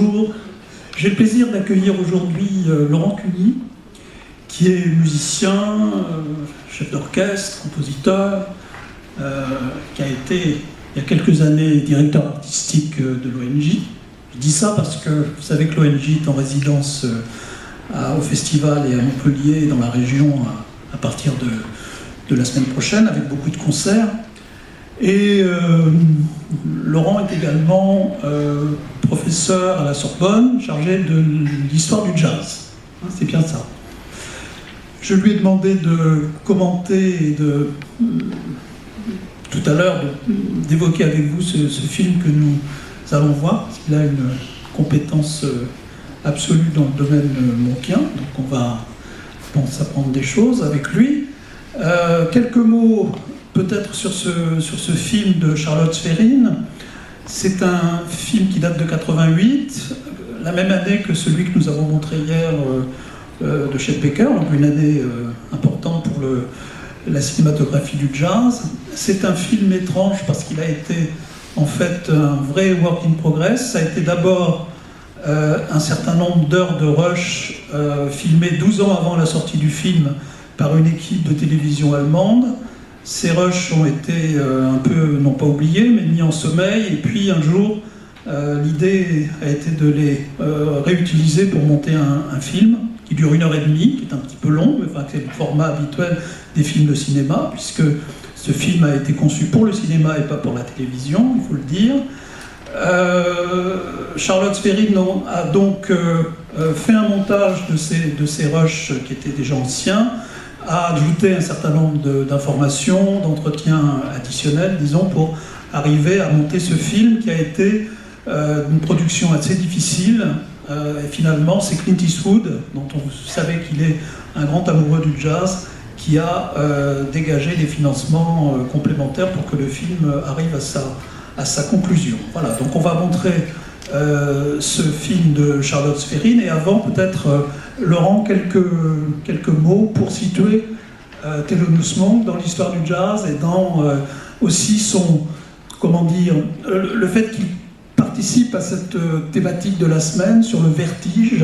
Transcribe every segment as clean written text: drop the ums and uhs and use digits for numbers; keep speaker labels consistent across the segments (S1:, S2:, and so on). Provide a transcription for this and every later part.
S1: Bonjour, j'ai le plaisir d'accueillir aujourd'hui Laurent Cuny, qui est musicien, chef d'orchestre, compositeur, qui a été, il y a quelques années, directeur artistique de l'ONJ. Je dis ça parce que vous savez que l'ONJ est en résidence au festival et à Montpellier, dans la région, à partir de la semaine prochaine, avec beaucoup de concerts. Et Laurent est également professeur à la Sorbonne, chargé de l'histoire du jazz. C'est bien ça. Je lui ai demandé de commenter et tout à l'heure d'évoquer avec vous ce film que nous allons voir, parce qu'il a une compétence absolue dans le domaine monkien, donc on va, je pense, apprendre des choses avec lui. Quelques mots peut-être sur ce film de Charlotte Sverine. C'est un film qui date de 88, la même année que celui que nous avons montré hier de Chet Baker, donc une année importante pour la cinématographie du jazz. C'est un film étrange parce qu'il a été en fait un vrai work in progress. Ça a été d'abord un certain nombre d'heures de rush filmées 12 ans avant la sortie du film par une équipe de télévision allemande. Ces rushs ont été un peu, non pas oubliés, mais mis en sommeil. Et puis un jour, l'idée a été de les réutiliser pour monter un film qui dure 1h30, qui est un petit peu long, mais enfin, c'est le format habituel des films de cinéma, puisque ce film a été conçu pour le cinéma et pas pour la télévision, il faut le dire. Charlotte Sverine a donc fait un montage de ces rushs qui étaient déjà anciens, a ajouté un certain nombre d'informations, d'entretiens additionnels, disons, pour arriver à monter ce film qui a été une production assez difficile. Et finalement, c'est Clint Eastwood, dont on savait qu'il est un grand amoureux du jazz, qui a dégagé des financements complémentaires pour que le film arrive à sa conclusion. Voilà, donc on va montrer ce film de Charlotte Sverine, et avant peut-être Laurent, quelques mots pour situer Thelonious Monk dans l'histoire du jazz et dans aussi son, comment dire, le fait qu'il participe à cette thématique de la semaine sur le vertige,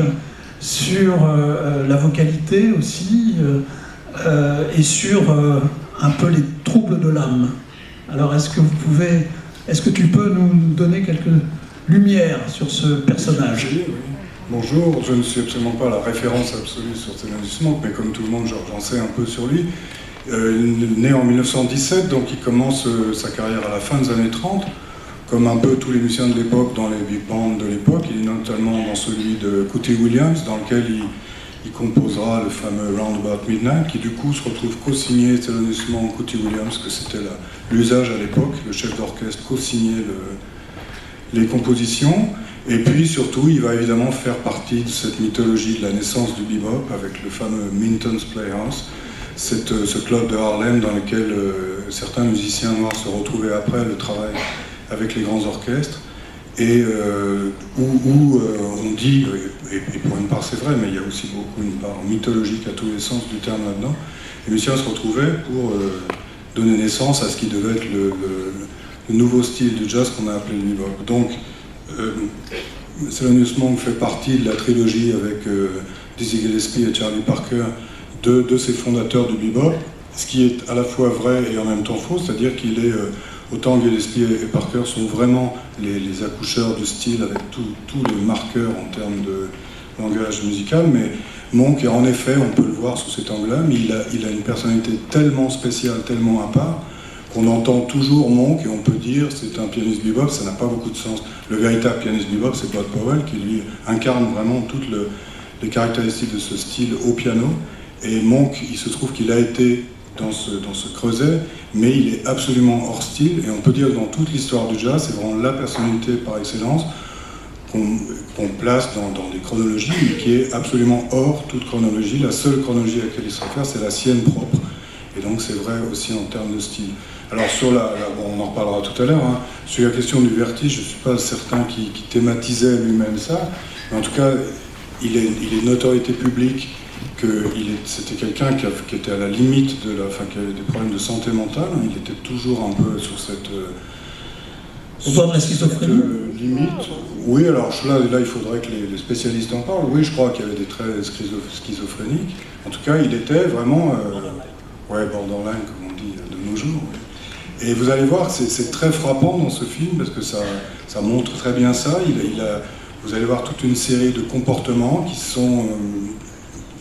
S1: sur la vocalité aussi, et sur un peu les troubles de l'âme. Alors est-ce que tu peux nous donner quelques lumières sur ce personnage?
S2: Oui. Bonjour, je ne suis absolument pas la référence absolue sur Thelonious Monk, mais comme tout le monde, j'en sais un peu sur lui. Né en 1917, donc il commence sa carrière à la fin des années 30, comme un peu tous les musiciens de l'époque dans les big bands de l'époque. Il est notamment dans celui de Cootie Williams, dans lequel il composera le fameux Roundabout Midnight, qui du coup se retrouve co-signé Thelonious Monk, Cootie Williams, que c'était l'usage à l'époque. Le chef d'orchestre co-signait les compositions. Et puis surtout, il va évidemment faire partie de cette mythologie de la naissance du bebop avec le fameux Minton's Playhouse, ce club de Harlem dans lequel certains musiciens noirs se retrouvaient après le travail avec les grands orchestres, et où on dit, et pour une part c'est vrai, mais il y a aussi beaucoup une part mythologique à tous les sens du terme là-dedans, les musiciens se retrouvaient pour donner naissance à ce qui devait être le nouveau style de jazz qu'on a appelé le bebop. Donc, Thelonious Monk fait partie de la trilogie avec Dizzy Gillespie et Charlie Parker de ces fondateurs du bebop, ce qui est à la fois vrai et en même temps faux, c'est-à-dire qu'il est autant Gillespie et Parker sont vraiment les accoucheurs de style avec tous les marqueurs en termes de langage musical, mais Monk, en effet, on peut le voir sous cet angle-là, mais il a une personnalité tellement spéciale, tellement à part, qu'on entend toujours Monk, et on peut dire c'est un pianiste bebop, ça n'a pas beaucoup de sens. Le véritable pianiste bebop, c'est Bud Powell, qui lui incarne vraiment toutes les caractéristiques de ce style au piano. Et Monk, il se trouve qu'il a été dans ce creuset, mais il est absolument hors style, et on peut dire que dans toute l'histoire du jazz, c'est vraiment la personnalité par excellence qu'on place dans des chronologies, mais qui est absolument hors toute chronologie. La seule chronologie à laquelle il se réfère, c'est la sienne propre. Et donc c'est vrai aussi en termes de style. Alors sur bon, on en reparlera tout à l'heure, hein, sur la question du vertige, je ne suis pas certain qu'il thématisait lui-même ça, mais en tout cas, il est notoriété publique que c'était quelqu'un qui était à la limite qui avait des problèmes de santé mentale. Il était toujours un peu sur
S1: au bord de la schizophrénie.
S2: Limite. Oui, alors là, il faudrait que les spécialistes en parlent. Oui, je crois qu'il y avait des traits schizophréniques. En tout cas, il était vraiment borderline, comme on dit de nos jours. Oui. Et vous allez voir, c'est très frappant dans ce film, parce que ça montre très bien ça. Vous allez voir toute une série de comportements qui sont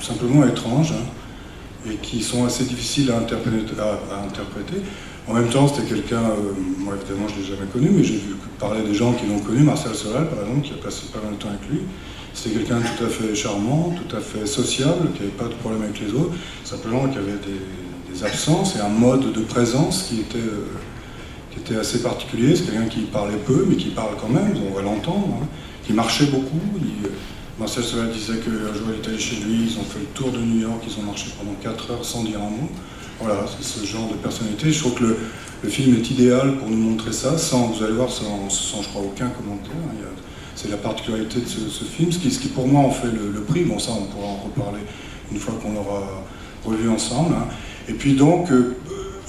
S2: simplement étranges, hein, et qui sont assez difficiles à interpréter. En même temps, c'était quelqu'un, moi évidemment je ne l'ai jamais connu, mais j'ai vu parler des gens qui l'ont connu, Marcel Solal par exemple, qui a passé pas mal de temps avec lui. C'était quelqu'un de tout à fait charmant, tout à fait sociable, qui n'avait pas de problème avec les autres, simplement qui avait des absences et un mode de présence qui était assez particulier. C'est quelqu'un qui parlait peu, mais qui parle quand même, on va l'entendre, hein, qui marchait beaucoup. Marcel Solal disait qu'un jour il est allé chez lui, ils ont fait le tour de New York, ils ont marché pendant 4 heures sans dire un mot. Voilà, c'est ce genre de personnalité. Je trouve que le film est idéal pour nous montrer ça, vous allez voir, sans je crois, aucun commentaire. C'est la particularité de ce film, ce qui pour moi en fait le prix. Bon, ça, on pourra en reparler une fois qu'on l'aura revu ensemble. Hein. Et puis donc,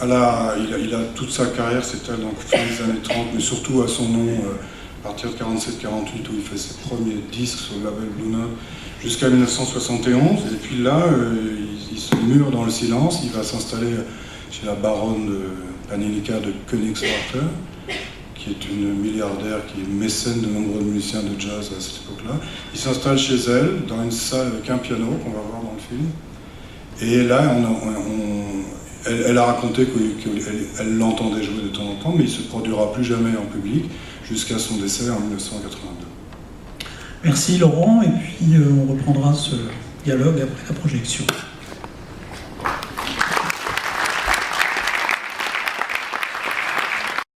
S2: il a toute sa carrière s'étale donc fin des années 30, mais surtout à son nom, à partir de 47-48, où il fait ses premiers disques sur le label Blue Note, jusqu'à 1971. Et puis là, il se mure dans le silence. Il va s'installer chez la baronne Panelika de Königswarter, qui est une milliardaire, qui est mécène de nombreux musiciens de jazz à cette époque-là. Il s'installe chez elle, dans une salle avec un piano, qu'on va voir dans le film. Et là, elle a raconté qu'elle l'entendait jouer de temps en temps, mais il ne se produira plus jamais en public, jusqu'à son décès en 1982.
S1: Merci Laurent, et puis on reprendra ce dialogue après la projection.